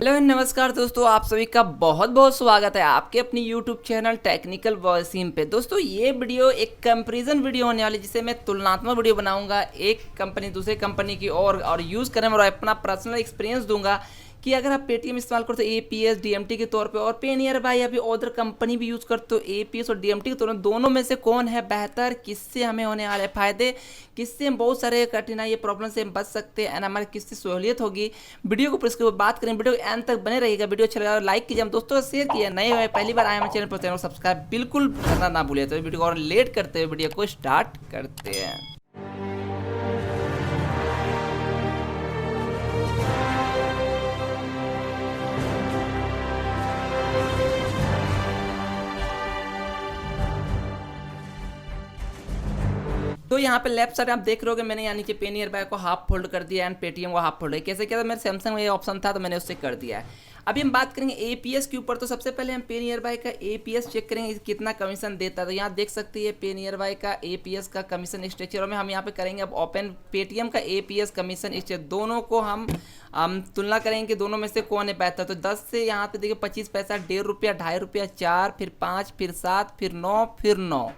Hello नमस्कार दोस्तों, आप सभी का बहुत बहुत स्वागत है आपके अपनी यूट्यूब चैनल टेक्निकल वॉइसिम पे। दोस्तों ये वीडियो एक कंपैरिजन वीडियो होने वाली, जिसे मैं तुलनात्मक वीडियो बनाऊंगा एक कंपनी दूसरे कंपनी की और यूज़ करने में और अपना पर्सनल एक्सपीरियंस दूंगा कि अगर आप पेटीएम इस्तेमाल करते हो एपीएस डीएमटी के तौर पे और पेनियर बाय या फिर अदर कंपनी भी यूज़ करते हो एपीएस और डीएमटी के तौर पर, दोनों में से कौन है बेहतर, किससे हमें होने वाले फ़ायदे, किससे हम बहुत सारे कठिनाई प्रॉब्लम से हम बच सकते हैं एंड हमारे किससे सहूलियत होगी। वीडियो को पर इसके बात करें, वीडियो के एंड तक बने रहिएगा। वीडियो अच्छा लगा लाइक कीजिए, हम दोस्तों को शेयर कीजिए, नए हुए पहली बार आए हमारे चैनल पर चैनल को सब्सक्राइब बिल्कुल करना ना भूलिए। तो वीडियो को और लेट करते हुए वीडियो को स्टार्ट करते हैं। तो यहाँ पे लेफ्ट साइड आप देख रहे हो, मैंने यानी कि पेनियर बाय को हाफ फोल्ड कर दिया एंड पेटीएम को हाफ फोल्ड है। कैसे किया था, मेरे सैमसंग में ये ऑप्शन था तो मैंने उससे कर दिया है। अभी हम बात करेंगे एपीएस के ऊपर। तो सबसे पहले हम पेनियर बाय का एपीएस चेक करेंगे कितना कमीशन देता है। तो यहाँ देख सकते हैं पेनियर बाय का एपीएस का कमीशन स्ट्रक्चर में हम यहाँ पे करेंगे अब ओपन पेटीएम का एपीएस कमीशन स्ट्रक्चर। दोनों को हम तुलना करेंगे कि दोनों में से कौन है बेहतर। तो 10 से यहाँ पे देखिए 25 पैसा, 1.5 रुपया, 2.5 रुपया, 4, फिर 5, फिर 7, फिर 9, फिर 9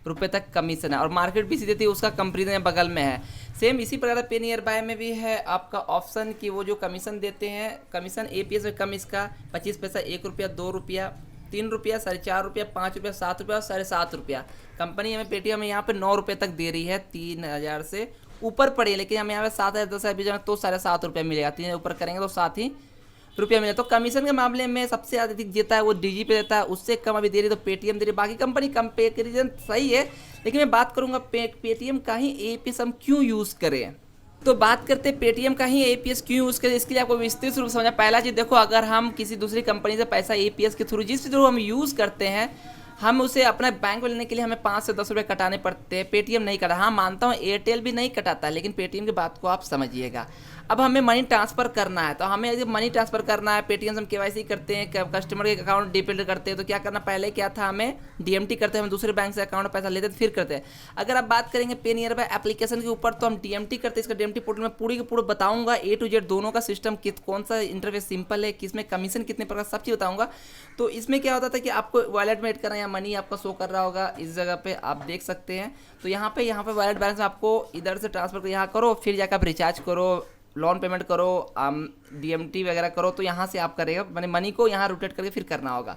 रुपये तक कमीशन है। और मार्केट भी सीधे थी उसका कंपेरिजन बगल में है। सेम इसी प्रकार पे नियर बाय में भी है आपका ऑप्शन कि वो जो कमीशन देते हैं, कमीशन एपीएस में कम इसका 25 पैसा, 1 रुपया, 2 रुपया, 3 रुपया, 4.5 रुपया, 5 रुपया, 7 रुपया और 7.5 रुपया। कंपनी हमें पेटीएम में यहाँ पे 9 रुपये तक दे रही है, 3000 से ऊपर पड़ी है। लेकिन हमें यहाँ पे 7,000 10,000 भी जाना तो 7.5 रुपया मिलेगा। 3 ऊपर करेंगे तो 7 ही रुपया मिले। तो कमीशन के मामले में सबसे अधिक देता है वो डीजी पे देता है, उससे कम अभी दे रही तो पेटीएम दे रही। बाकी कंपनी कंपेरिजन सही है, लेकिन मैं बात करूंगा पेटीएम का ही एपीएस हम क्यों यूज़ करें। तो बात करते हैं पेटीएम का ही एपीएस क्यों यूज़ करें, इसके लिए आपको विस्तृत रूप समझना। पहला चीज़ देखो, अगर हम किसी दूसरी कंपनी से पैसा एपीएस के थ्रू जिस थ्रू हम यूज़ करते हैं, हम उसे अपने बैंक में लेने के लिए हमें 5 से 10 रुपये कटाने पड़ते हैं। पेटीएम नहीं कटा, हाँ मानता हूँ एयरटेल भी नहीं कटाता, लेकिन पेटीएम की बात को आप समझिएगा। अब हमें मनी ट्रांसफ़र करना है, तो हमें यदि मनी ट्रांसफ़र करना है, पेटीएम से हम केवाईसी करते हैं, कस्टमर के अकाउंट डिपॉजिट करते हैं, तो क्या करना, पहले क्या था हमें डीएमटी करते हैं, हम दूसरे बैंक से अकाउंट में पैसा लेते थे फिर करते हैं। अगर आप बात करेंगे पेनियर बाय एप्लीकेशन के ऊपर, तो हम डीएमटी करते हैं। इसका डीएमटी पोर्टल में पूरी की पूरी बताऊंगा ए टू जेड दोनों का सिस्टम कौन सा इंटरफेस सिंपल है, किसमें कमीशन कितने प्रकार, सब चीज़ बताऊंगा। तो इसमें क्या होता था कि आपको वॉलेट में ऐड करना या मनी आपका शो कर रहा होगा, इस जगह पे आप देख सकते हैं। तो यहाँ पे वॉलेट बैलेंस आपको इधर से ट्रांसफर यहाँ करो, फिर जाकर आप रिचार्ज करो, लोन पेमेंट करो, डीएमटी वगैरह करो, तो यहाँ से आप करेगा मैंने मनी को यहाँ रोटेट करके फिर करना होगा।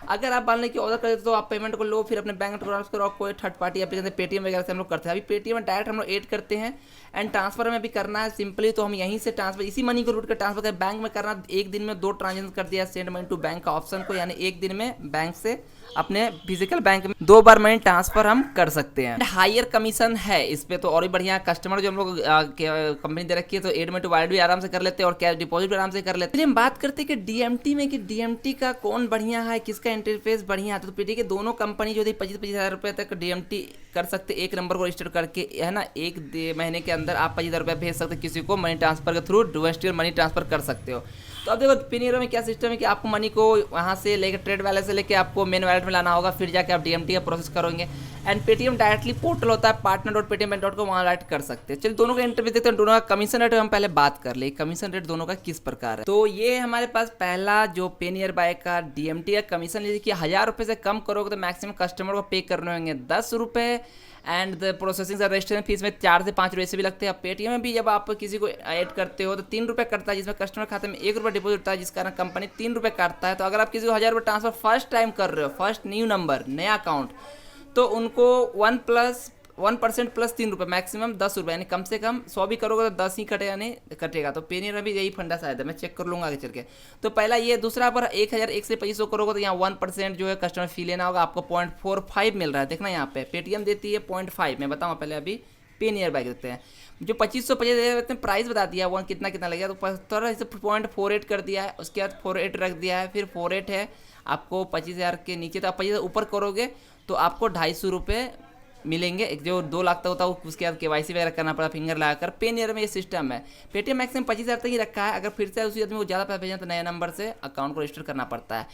अगर आप मान लें कि ऑर्डर करते तो आप पेमेंट को लो, फिर अपने बैंक ट्रांसफर करो, कोई थर्ड पार्टी एप्लीकेशन पेटीएम वगैरह से हम लोग करते हैं। अभी पेटीएम में डायरेक्ट हम लोग ऐड करते हैं एंड ट्रांसफर में भी करना है सिंपली, तो हम यहीं से ट्रांसफर इसी मनी को रूट कर ट्रांसफर कर बैंक में करना। एक दिन में 2 ट्रांजेक्शन कर दिया सेंड मनी टू बैंक का ऑप्शन को, यानी एक दिन में बैंक से अपने फिजिकल बैंक में 2 बार मनी ट्रांसफर हम कर सकते हैं। हायर कमीशन है इस पे, तो और भी बढ़िया। कस्टमर जो हम लोग कंपनी दे रखी है, तो एड में टू वाइड भी आराम से कर लेते हैं और कैश डिपॉजिट भी आराम से कर लेते हैं। हम बात करते हैं कि डीएमटी में कि डीएमटी का कौन बढ़िया है, किसका इंटरफेस बढ़िया है। तो पेटी के दोनों कंपनी जो थी 25-25 हज़ार रुपये तक डीएमटी कर सकते, एक नंबर को रजिस्टर करके, है ना। एक महीने के अंदर आप 25,000 रुपये भेज सकते किसी को मनी ट्रांसफर के थ्रू, डोमेस्टिक मनी ट्रांसफर कर सकते हो। तो अब देखो पेनियर में क्या सिस्टम है कि आपको मनी को वहाँ से लेकर ट्रेड वैलेट से लेके आपको मेन वैलेट में लाना होगा, फिर जाके आप डीएमटी का प्रोसेस करोगे। एंड पेटीएम डायरेक्टली पोर्टल होता है partner.paytm.com, वहाँ राइट कर सकते हैं। चलिए दोनों का इंटरव्यू देखते हैं। दोनों का कमीशन रेट हम पहले बात कर ले, कमीशन रेट दोनों का किस प्रकार है। तो ये हमारे पास पहला जो पेनियर बाय का डीएमटी का कमीशन लीजिए कि 1000 रुपये से कम करोगे तो मैक्सिमम कस्टमर को पे करने होंगे 10 रुपये and the processing registration fees में 4 से 5 रुपये से भी लगते हैं। अब पेटीएम में भी जब आप किसी को ऐड करते हो तो 3 रुपये कटता है, जिसमें कस्टमर खाते में 1 रुपये डिपॉजिट होता है, जिस कारण कंपनी 3 रुपये काटता है। तो अगर आप किसी को 1000 रुपये ट्रांसफर फर्स्ट टाइम कर रहे हो, फर्स्ट न्यू नंबर नया अकाउंट, तो उनको 1% प्लस 3 रुपये, मैक्सिमम 10 रुपये, यानी कम से कम 100 भी करोगे तो 10 ही कटेगा, नहीं कटेगा। तो पेनियर में भी यही फंडा शायद है, मैं चेक कर लूँगा आगे चल के। तो पहला ये, दूसरा पर 1001 से 2500 करोगे तो यहाँ 1% जो है कस्टमर फी लेना होगा, आपको 0.45 मिल रहा है। देखना यहाँ पे पेटीएम देती है 0.5, मैं बताऊँ पहले, अभी पेनियर बाय देते हैं जो 2550 प्राइस बता दिया, वो कितना लगेगा। तो 0.48 कर दिया है, उसके बाद 48 रख दिया है, फिर 48 है आपको 25,000 के नीचे। तो आप 25,000 ऊपर करोगे तो आपको 250 रुपये मिलेंगे। जो 2 लाख तक होता है उसके बाद केवाईसी वगैरह करना पड़ा फिंगर लगाकर। पेनियर में ये सिस्टम है। पेटीएम मैक्सिमम 25,000 तक ही रखा है, अगर फिर से उसी आदमी को ज़्यादा पैसा भेजना तो नए नंबर से अकाउंट को रजिस्टर करना पड़ता है।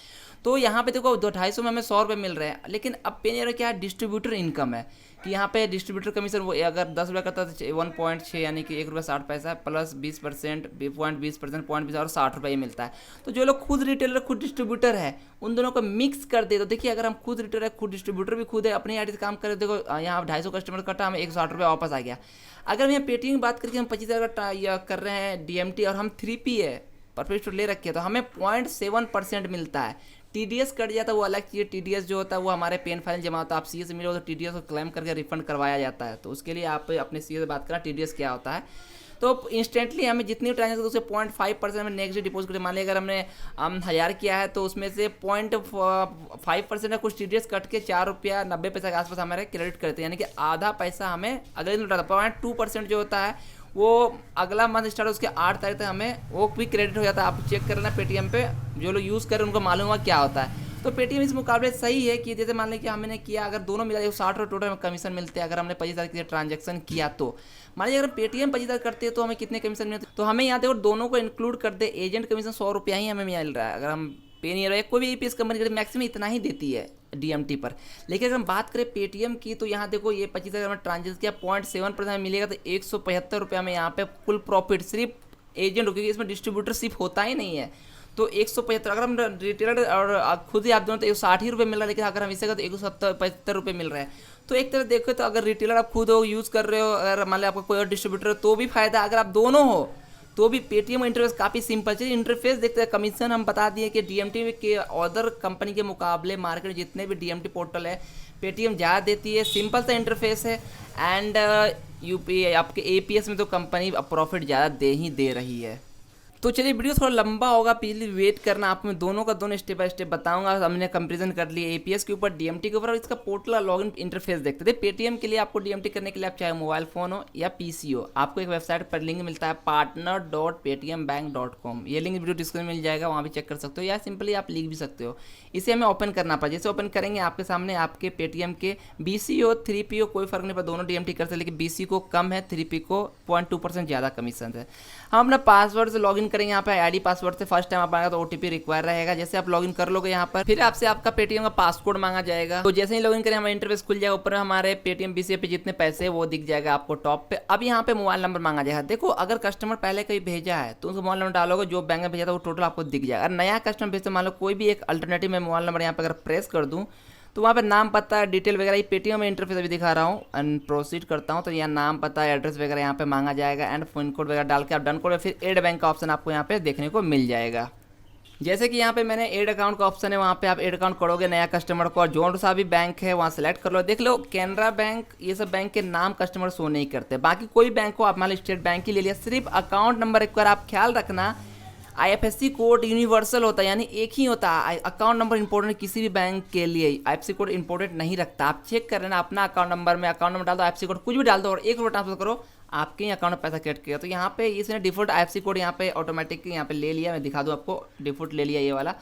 तो यहाँ पे देखो 250 में हमें 100 रुपये मिल रहे हैं। लेकिन अब पेनियर क्या है, डिस्ट्रीब्यूटर इनकम है कि यहाँ पे डिस्ट्रीब्यूटर कमीशन वो अगर 10 रुपये करता है तो 1.6 यानी कि 1 रुपया 60 पैसा प्लस 20%, 20% पॉइंट 20 और 60 रुपये मिलता है। तो जो लोग खुद रिटेलर खुद डिस्ट्रीब्यूटर है उन दोनों को मिक्स कर दे, तो देखिए अगर हम खुद रिटेलर है खुद डिस्ट्रीब्यूटर भी खुद है अपनी आईडी से काम करें, देखो यहाँ 250 कस्टमर कटा हमें 160 रुपये वापस आ गया। अगर हम यहाँ पेटीएम की बात करके हम 25,000 का कर रहे हैं डीएमटी और हम 3P है परफेक्ट स्टोर ले रखे हैं तो हमें 0.7% मिलता है। टीडीएस कट जाता है वो अलग चीज़, टीडीएस जो होता है वो हमारे पेन फाइल जमा होता है, आप सीए से मिलो तो टीडीएस को क्लेम करके रिफंड करवाया जाता है। तो उसके लिए आप अपने सीए से बात करें टीडीएस क्या होता है। तो इंस्टेंटली हमें जितनी ट्रांजेक्शन उससे 0.5% हमें नेक्स्ट डे डिपॉजिट करें। मान लिया अगर हमने 1000 किया है तो उसमें से 0.5% का कुछ टीडीएस कट के 4 रुपया 90 पैसा के आसपास हमारे क्रेडिट करते हैं, यानी कि आधा पैसा हमें अगले दिन लौटाता। 0.2% जो होता है वो अगला मंथ स्टार्ट उसके 8 तारीख तक हमें वो भी क्रेडिट हो जाता है। आप चेक कर लेना पेटीएम पे, जो लोग यूज़ करें उनको मालूम हुआ क्या होता है। तो पेटीएम इस मुकाबले सही है कि जैसे मान लें कि हमने किया अगर दोनों मिला 60 रुपये टोटल कमीशन मिलते हैं। अगर हमने 25,000 के ट्रांजेक्शन किया तो मान लीजिए अगर पेटीएम 25,000 करते हैं तो हमें कितने कमीशन मिलते हैं, तो हमें यहाँ देखो दोनों को इंक्लूड कर दे एजेंट कमीशन 100 रुपया ही हमें मिल रहा है। अगर हम पेनियर कोई भी एपीएस कंपनी करते मैक्सिमम इतना ही देती है डीएमटी पर। लेकिन अगर हम बात करें पेटीएम की तो यहाँ देखो ये 25,000 में ट्रांजेक्शन किया 0.7% मिलेगा तो 175 रुपया में यहाँ पे कुल प्रॉफिट सिर्फ एजेंट हो, क्योंकि इसमें डिस्ट्रीब्यूटरशिप होता ही नहीं है। तो 175 अगर हम रिटेलर और खुद ही आप दोनों तो 160 रुपये मिल रहा है, लेकिन अगर हम इसे तो 175 रुपये मिल रहा है। तो एक तरह देखो तो अगर रिटेलर आप खुद हो यूज़ कर रहे हो, अगर मान लो आपका कोई और डिस्ट्रीब्यूटर हो तो भी फायदा, अगर आप दोनों हो तो भी पेटीएम इंटरफेस काफ़ी सिंपल है। इंटरफेस देखते हैं कमीशन हम बता दिए कि डीएमटी के अदर कंपनी के मुकाबले मार्केट जितने भी डीएमटी पोर्टल है पेटीएम ज़्यादा देती है, सिंपल सा इंटरफेस है। एंड यूपी आपके एपीएस में तो कंपनी प्रॉफिट ज़्यादा दे ही दे रही है। तो चलिए वीडियो थोड़ा लंबा होगा, प्लीज वेट करना, आप मैं दोनों का दोनों स्टेप बाय स्टेप बताऊंगा। हमने कंपैरिजन कर लिया एपीएस के ऊपर डीएमटी के ऊपर, और इसका पोर्टल लॉगिन इंटरफेस देखते थे। पेटीएम के लिए आपको डीएमटी करने के लिए आप चाहे मोबाइल फ़ोन हो या पीसी हो, आपको एक वेबसाइट पर लिंक मिलता है partner.ptmbank.com। ये लिंक वीडियो डिस्क्रिप्शन में मिल जाएगा, वहाँ भी चेक कर सकते हो या सिंपली आप लिख भी सकते हो। इसे हमें ओपन करना पड़ा, जैसे ओपन करेंगे आपके सामने आपके पेटीएम के बीसी हो 3P हो कोई फर्क नहीं पड़ता, दोनों डीएमटी करते हैं, लेकिन बीसी को कम है 3P को 0.2% ज़्यादा कमीशन है। हम अपना पासवर्ड से लॉगिन करेंगे, यहाँ पे आईडी पासवर्ड से फर्स्ट टाइम आप आएगा तो ओटीपी रिक्वायर रहेगा। जैसे आप लॉगिन कर लोगे यहाँ पर फिर आपसे आपका पेटीएम का पासकोड मांगा जाएगा। तो जैसे ही लॉगिन करें हमारा इंटरफेस खुल जाएगा, ऊपर हमारे पेटीएम बीसीए पे जितने पैसे वो दिख जाएगा आपको टॉप पे। अब यहाँ पे मोबाइल नंबर मांगा जाएगा। देखो अगर कस्टमर पहले कहीं भेजा है तो उसको मोबाइल नंबर डालोगे, जो बैंक में भेजा था वो टोटल आपको दिख जाएगा। अगर नया कस्टमर भेजते मान लो कोई भी एक अल्टरनेटिव में मोबाइल नंबर यहाँ पे अगर प्रेस कर दूँ तो वहाँ पे नाम पता डिटेल वगैरह, ये पेटीएम में इंटरफेस अभी दिखा रहा हूँ एंड प्रोसीड करता हूँ तो यहाँ नाम पता एड्रेस वगैरह यहाँ पे मांगा जाएगा एंड पिन कोड वगैरह डाल के आप डन कोड, फिर एड बैंक का ऑप्शन आपको यहाँ पे देखने को मिल जाएगा। जैसे कि यहाँ पे मैंने एड अकाउंट का ऑप्शन है, वहाँ पे आप एड अकाउंट करोगे नया कस्टमर को, और जोन सा भी बैंक है वहाँ सेलेक्ट कर लो। देख लो कैनरा बैंक ये सब बैंक के नाम कस्टमर शो नहीं करते, बाकी कोई बैंक हो, आप मान लो स्टेट बैंक ही ले लिया, सिर्फ अकाउंट नंबर एक बार आप ख्याल रखना आईएफएससी कोड यूनिवर्सल होता है, यानी एक ही होता है। अकाउंट नंबर इंपॉर्टेंट किसी भी बैंक के लिए आईएफएससी कोड इंपॉर्टेंट नहीं रखता। आप चेक कर लेना अपना अकाउंट नंबर में, अकाउंट नंबर डाल दो, आईएफएससी कोड कुछ भी डाल दो और 1 रुपया ट्रांसफर करो, आपके ही अकाउंट में पैसा क्रेडिट किया। तो यहाँ पे इसने डिफॉल्ट आईएफएससी कोड यहाँ पे ऑटोमेटिक यहाँ पे ले लिया, मैं दिखा दूँ आपको, डिफॉल्ट ले लिया ये वाला।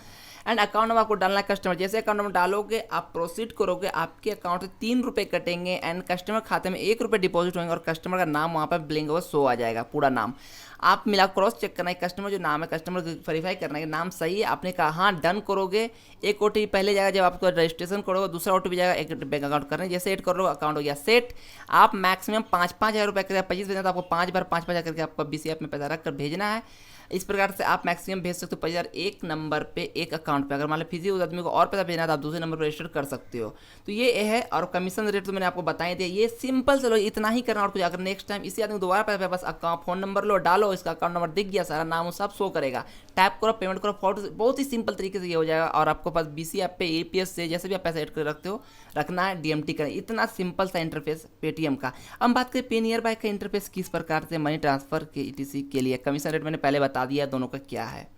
एंड अकाउंट नंबर आपको डालना है कस्टमर, जैसे अकाउंट नंबर डालोगे आप प्रोसीड करोगे, आपके अकाउंट से 3 रुपये कटेंगे एंड कस्टमर खाते में 1 रुपये डिपॉजिट होंगे और कस्टमर का नाम वहाँ पर ब्लिंक होगा, शो आ जाएगा पूरा नाम। आप मिला क्रॉस चेक करना है कस्टमर जो नाम है, कस्टमर वेरीफाई करना है कि नाम सही है, आपने कहा हाँ डन करोगे। एक ओटीपी पहले जाएगा जब आपको रजिस्ट्रेशन करोगे, दूसरा ओटीपी जाएगा एक बैंक अकाउंट करने, जैसे ऐड करोगे अकाउंट हो गया सेट। आप मैक्सिमम 5-5 हज़ार रुपये करके 25 भेजना तो आपको 5 बार 5 हज़ार करके आपको बीसी ऐप में पैसा रख कर भेजना है। इस प्रकार से आप मैक्सिमम भेज सकते हो 50,000 एक नंबर पे एक अकाउंट पे। अगर मान लो फिजी उस आदमी को और पैसा भेजना है तो आप दूसरे नंबर पर रजिस्टर कर सकते हो। तो ये है, और कमीशन रेट तो मैंने आपको बता ही दिया, ये सिंपल चलो इतना ही करना और कुछ। अगर नेक्स्ट टाइम इसी आदमी को दोबारा पैसा बस अकाउंट फ़ोन नंबर लो डालो, इसका अकाउंट नंबर दिख गया, सारा नाम सब शो करेगा, टैप करो पेमेंट करो, फोटो, बहुत ही सिंपल तरीके से ये हो जाएगा। और आपको पास बीसी ऐप पे एपीएस से जैसे भी आप पैसा ऐड कर रखते हो रखना है डीएमटी करें, इतना सिंपल सा इंटरफेस पेटीएम का। अब बात करें पे नियर बाय का इंटरफेस किस प्रकार से मनी ट्रांसफर के ईटीसी के लिए, कमीशन रेट मैंने पहले बता दिया दोनों का क्या है।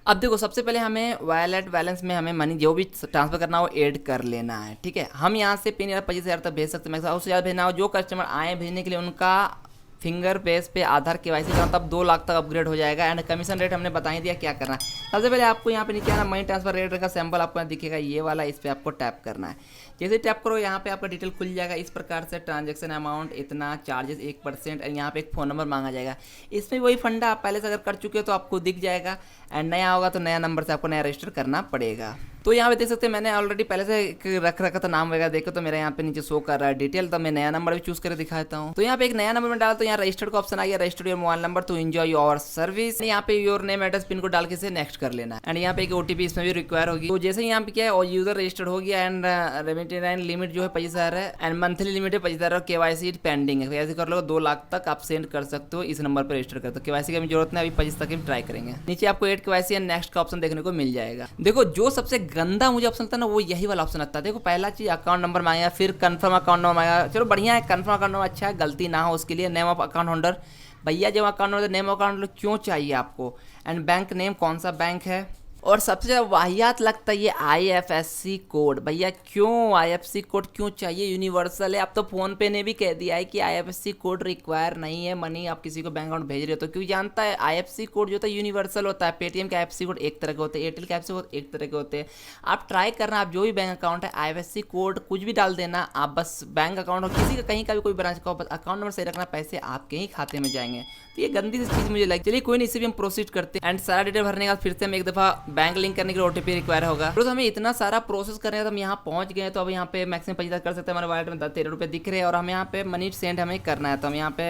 अब देखो सबसे पहले हमें वॉलेट बैलेंस में हमें मनी जो भी ट्रांसफर करना हो ऐड कर लेना है, ठीक है। हम यहाँ से पे नियर 25,000 तक भेज सकते हैं, उससे ज़्यादा भेजना हो, जो कस्टमर आए भेजने के लिए उनका फिंगर बेस पे आधार केवाईसी करना, तब 2 लाख तक अपग्रेड हो जाएगा। एंड कमीशन रेट हमने बता ही दिया क्या करना है। सबसे पहले आपको यहाँ पे नीचे आना, मनी ट्रांसफर रेट का सैंपल आपको यहाँ दिखेगा ये वाला, इस पर आपको टैप करना है। जैसे टैप करो यहाँ पे आपका डिटेल खुल जाएगा इस प्रकार से, ट्रांजैक्शन अमाउंट इतना, चार्जेस 1%, और यहाँ पे एक फ़ोन नंबर मांगा जाएगा। इसमें वही फंडा आप पहले से अगर कर चुके हो तो आपको दिख जाएगा, एंड नया होगा तो नया नंबर से आपको नया रजिस्टर करना पड़ेगा। तो यहाँ पे देख सकते हैं मैंने ऑलरेडी पहले से रख रखा था नाम वगैरह, देखो तो मेरा यहाँ पे नीचे शो कर रहा है डिटेल, तो मैं नया नंबर भी चूज करके दिखाता हूँ। तो यहाँ पे एक नया नंबर में डाला तो यहाँ रजिस्टर्ड का ऑप्शन आ गया, registered your mobile number two enjoy your service. यहाँ पे योर नेम एड्रेस पिन को डाल के से नेक्स्ट कर लेना, एंड यहाँ पे एक ओटीपी इसमें भी रिक्वायर होगी। तो जैसे यहाँ पे क्या है, और यूजर रजिस्टर्ड हो गया, एंड रेमिटेड लिमिट जो है 25,000 है, एंड मंथली लिमिट है 25,000 और केवाईसी पेंडिंग है। ऐसे कर लो 2 लाख तक आप सेंड कर सकते हो इस नंबर पर रजिस्टर कर। तो केवाईसी की जरूरत नहीं, अभी 25 तक हम ट्राई करेंगे। नीचे आपको एड केवाईसी एंड नेक्स्ट का ऑप्शन देखने को मिल जाएगा। देखो जो सबसे गंदा मुझे ऑप्शन ना वो यही वाला ऑप्शन आता है। देखो पहला चीज अकाउंट नंबर मांगा, फिर कंफर्म अकाउंट नंबर मांगा, चलो बढ़िया है, कंफर्म अकाउंट नंबर अच्छा है, गलती ना हो उसके लिए। नेम ऑफ अकाउंट होल्डर, भैया जब account number name of account holder क्यों चाहिए आपको, एंड बैंक नेम कौन सा बैंक है, और सबसे ज़्यादा वाहियात लगता है ये IFSC कोड। भैया क्यों IFSC कोड क्यों चाहिए, यूनिवर्सल है। अब तो फ़ोन पे ने भी कह दिया है कि IFSC कोड रिक्वायर नहीं है, मनी आप किसी को बैंक अकाउंट भेज रहे हो तो, क्योंकि जानता है IFSC कोड जो होता है यूनिवर्सल होता है। पेटीएम के IFSC कोड एक तरह के होते हैं, एयरटेल के IFSC कोड एक तरह के होते हैं। आप ट्राई करना, आप जो भी बैंक अकाउंट है IFSC कोड कुछ भी डाल देना, आप बस बैंक अकाउंट और किसी का कहीं का भी कोई ब्रांच का अकाउंट नंबर सही रखना, पैसे आपके ही खाते में जाएंगे। तो ये गंदी सी चीज़ मुझे लगी। चलिए कोई नहीं, इसे भी हम प्रोसीड करते हैं, एंड सारा डिटेल भरने के बाद फिर से हम एक दफ़ा बैंक लिंक करने के लिए OTP रिक्वायर होगा। तो हमें इतना सारा प्रोसेस करने का, तो हम यहाँ पहुँच गए। तो अब यहाँ पे मैक्सिमम 25 कर सकते हैं, हमारे वॉलेट में 13 रुपये दिख रहे हैं, और हम यहाँ पे मनी सेंड हमें करना है। तो हम यहाँ पे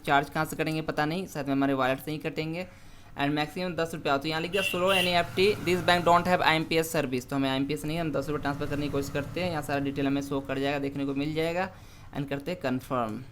चार्ज कहाँ से करेंगे पता नहीं, शायद हमारे वॉलेट से ही कटेंगे, एंड मैक्सिमम 10 रुपये। तो यहाँ लिख दिया slow NEFT, this bank don't have IMPS service. तो हमें IMPS नहीं, हम 10 रुपये ट्रांसफर करने की कोशिश करते हैं। यहाँ सारा डिटेल हमें शो कर जाएगा, देखने को मिल जाएगा, एंड करते हैं कन्फर्म।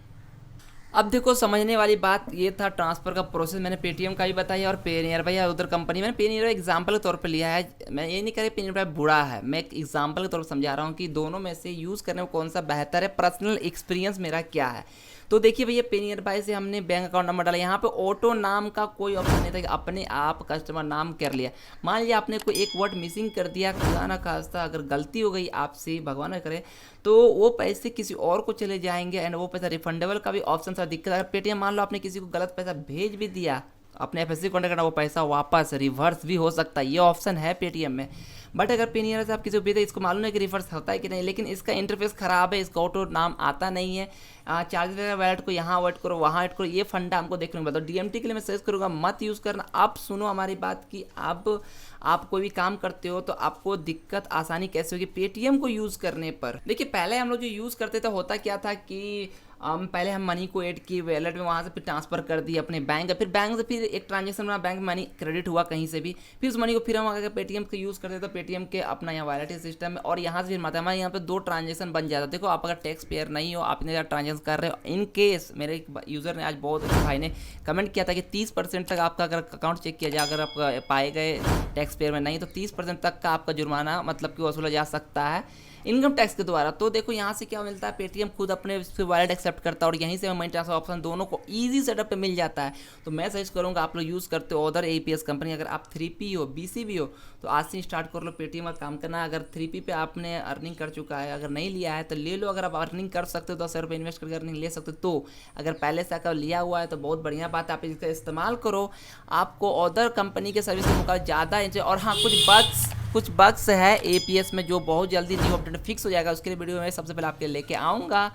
अब देखो समझने वाली बात ये था, ट्रांसफर का प्रोसेस मैंने पेटीएम का भी बताया और पेनियर भाई उधर कंपनी, मैंने पेनियर एग्जांपल के तौर पे लिया है। मैं ये नहीं कह रही पेनियर भाई बुरा है, मैं एक एग्जांपल के तौर पर समझा रहा हूँ कि दोनों में से यूज़ करने में कौन सा बेहतर है, पर्सनल एक्सपीरियंस मेरा क्या है। तो देखिए भैया पेनियर भाई से हमने बैंक अकाउंट नंबर डाला, यहाँ पे ऑटो नाम का कोई ऑप्शन नहीं था कि अपने आप कस्टमर नाम कर लिया। मान लिया आपने कोई एक वर्ड मिसिंग कर दिया, खुदा ना खास्ता अगर गलती हो गई आपसे, भगवान न करे, तो वो पैसे किसी और को चले जाएंगे, एंड वो पैसा रिफंडेबल का भी ऑप्शन था दिक्कत। अगर पेटीएम मान लो आपने किसी को गलत पैसा भेज भी दिया, अपने FSC कॉन्टेक्ट करना, वो पैसा वापस रिवर्स भी हो सकता है, ये ऑप्शन है पेटीएम में। बट अगर पेनियर से आप किसी को भेजते इसको मालूम है कि रिवर्स होता है कि नहीं, लेकिन इसका इंटरफेस खराब है, इसका ऑटो नाम आता नहीं है। चार्जेस वगैरह वैलेट को यहाँ ऐड करो वहाँ ऐड करो, ये फंडा हमको देखने को मिलता है। DMT के लिए मैं सजेस्ट करूँगा मत यूज़ करना। आप सुनो हमारी बात की, आप कोई भी काम करते हो तो आपको दिक्कत आसानी कैसे होगी पेटीएम को यूज़ करने पर। देखिए पहले हम लोग जो यूज़ करते थे होता क्या था कि पहले हम मनी को ऐड किए वैलेट में, वहाँ से फिर ट्रांसफर कर दिए अपने बैंक, फिर बैंक से फिर एक ट्रांजेक्शन बना, बैंक मनी क्रेडिट हुआ कहीं से भी, फिर उस मनी को फिर हम अगर पेटीएम का यूज़ करते तो पेटीएम के अपना यहाँ वैलेट सिस्टम में, और यहाँ से फिर माता हमारे यहाँ पे 2 ट्रांजेक्शन बन जाता है। देखो आप अगर टैक्स पेयर नहीं हो, आप इतने ज़्यादा ट्रांजेक्शन कर रहे हो, इन केस मेरे एक यूज़र ने आज बहुत भाई ने कमेंट किया था कि 30% तक आपका अगर अकाउंट चेक किया जाए, अगर आप पाए गए टैक्स पेयर में नहीं तो 30% तक का आपका जुर्माना मतलब कि वसूला जा सकता है इनकम टैक्स के द्वारा। तो देखो यहाँ से क्या मिलता है, पेटीएम खुद अपने वॉलेट एक्सेप्ट करता है, और यहीं से मनी ट्रांसफर ऑप्शन दोनों को इजी सेटअप पे मिल जाता है। तो मैं सजेस्ट करूँगा आप लोग यूज़ करते हो अदर APS कंपनी, अगर आप 3P हो BC भी हो तो आज से स्टार्ट कर लो पेटीएम का काम करना। अगर 3P पे आपने अर्निंग कर चुका है, अगर नहीं लिया है तो ले लो, अगर आप अर्निंग कर सकते हो 10,000 रुपये इन्वेस्ट करके अर्निंग ले सकते हो। तो अगर पहले से अगर लिया हुआ है तो बहुत बढ़िया बात है, आप इसका इस्तेमाल करो, आपको अदर कंपनी के सर्विस के मुकाबले ज़्यादा। और हाँ कुछ बग्स है APS में जो बहुत जल्दी न्यू अपडेट फिक्स हो जाएगा, उसके लिए वीडियो में सबसे पहले आपके लेके आऊँगा।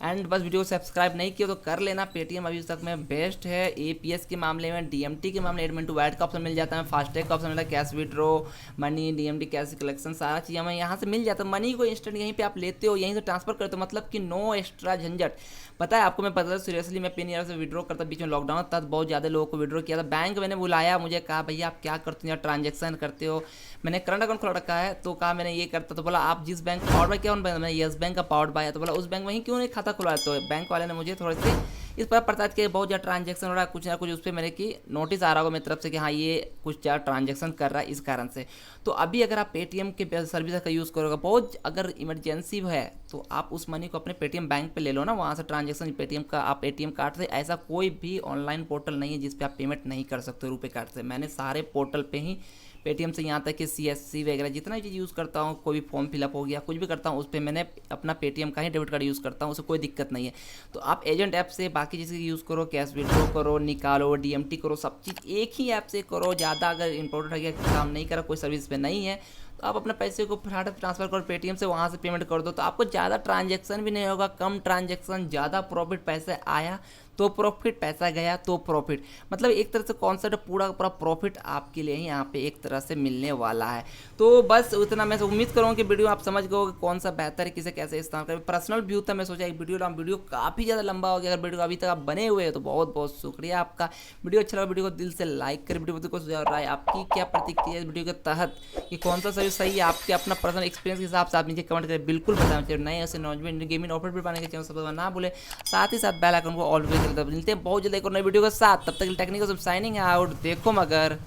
एंड बस वीडियो को सब्सक्राइब नहीं किया तो कर लेना। पेटीएम अभी तक में बेस्ट है APS के मामले में। DMT के मामले एडमिन टू वैट का ऑप्शन मिल जाता है, फास्टैग का ऑप्शन मिलता है, cash withdraw money, DMT cash collection, सारा चीज़ हमें यहाँ से मिल जाता है। मनी को इंस्टेंट यहीं पे आप लेते हो, यहीं से ट्रांसफर करते हो, मतलब कि नो एक्स्ट्रा झंझट। पता है आपको, मैं पता सीरियसली मैं पेनियर से विड्रॉ करता, बीच में लॉकडाउन तब बहुत ज़्यादा लोगों को विड्रॉ किया था। बैंक मैंने बुलाया, मुझे कहा भैया आप क्या करते हो यार, ट्रांजेक्शन करते हो, मैंने करंट अकाउंट खोल रखा है, तो कहा मैंने ये करता, तो बोला आप जिस बैंक पावर्ड बाय, क्या मैंने येस बैंक का पावर्ड बाय, तो बोला उस बैंक में ही क्यों नहीं खाता खुलवाया। तो बैंक वाले ने मुझे थोड़े से इस पर पता कि बहुत ज़्यादा ट्रांजेक्शन हो रहा है, कुछ ना कुछ उस पर मेरे की नोटिस आ रहा होगा मेरी तरफ से कि हाँ ये कुछ ज़्यादा ट्रांजेक्शन कर रहा है इस कारण से। तो अभी अगर आप पेटीएम के सर्विस का यूज़ करोगे, बहुत अगर इमरजेंसी है तो आप उस मनी को अपने पेटीएम बैंक पे ले लो ना, वहाँ से ट्रांजेक्शन पेटीएम का आप ATM कार्ड से, ऐसा कोई भी ऑनलाइन पोर्टल नहीं है जिस पे आप पेमेंट नहीं कर सकते रुपए कार्ड से। मैंने सारे पोर्टल पे ही पेटीएम से यहाँ तक कि CSC वगैरह जितना चीज़ यूज़ करता हूँ, कोई भी फॉर्म फिलअप हो गया, कुछ भी करता हूँ, उस पर मैंने अपना पेटीएम का ही डेबिट कार्ड यूज़ करता हूँ, उससे कोई दिक्कत नहीं है। तो आप एजेंट ऐप से बाकी चीज़ यूज़ करो, कैश विड्रॉ करो, निकालो, DMT करो, सब चीज़ एक ही ऐप से करो। ज़्यादा अगर इंपॉर्टेंट है कि काम नहीं करा, कोई सर्विस पे नहीं है, तो आप अपने पैसे को फटाफट ट्रांसफर करो पेटीएम से, वहाँ से पेमेंट कर दो, तो आपको ज़्यादा ट्रांजैक्शन भी नहीं होगा, कम ट्रांजैक्शन, ज़्यादा प्रॉफिट, पैसे आया तो प्रॉफिट, पैसा गया तो प्रॉफिट। मतलब एक तरह से कॉन्सेप्ट पूरा पूरा प्रॉफिट आपके लिए ही यहाँ पे एक तरह से मिलने वाला है। तो बस उतना मैं उम्मीद करूँगा कि वीडियो आप समझ गए कि कौन सा बेहतर है, किसे कैसे इस्तेमाल करें। पर्सनल व्यू था, मैं सोचा एक वीडियो काफ़ी ज़्यादा लंबा हो गया। अगर वीडियो अभी तक आप बने हुए हैं तो बहुत बहुत शुक्रिया आपका। वीडियो अच्छा लगा, वीडियो को दिल से लाइक करें। वीडियो को राय आपकी क्या प्रतिक्रिया इस वीडियो के तहत कि कौन सा सही है आपके अपना पर्सनल एक्सपीरियंस के हिसाब से आप नीचे कमेंट करें, बिल्कुल बताना चाहिए। नए ऐसे नॉलेज गेमिंग ऑफर भी पाने के चैनल सब्सक्राइब ना भूले, साथ ही साथ बेल आइकन को ऑलवेज मिलते हैं बहुत जल्द एक और नई वीडियो के साथ। तब तक टेक्निकल सब साइनिंग आउट, देखो मगर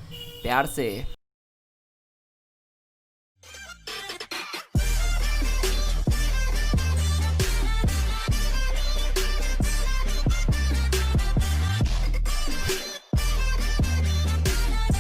प्यार से।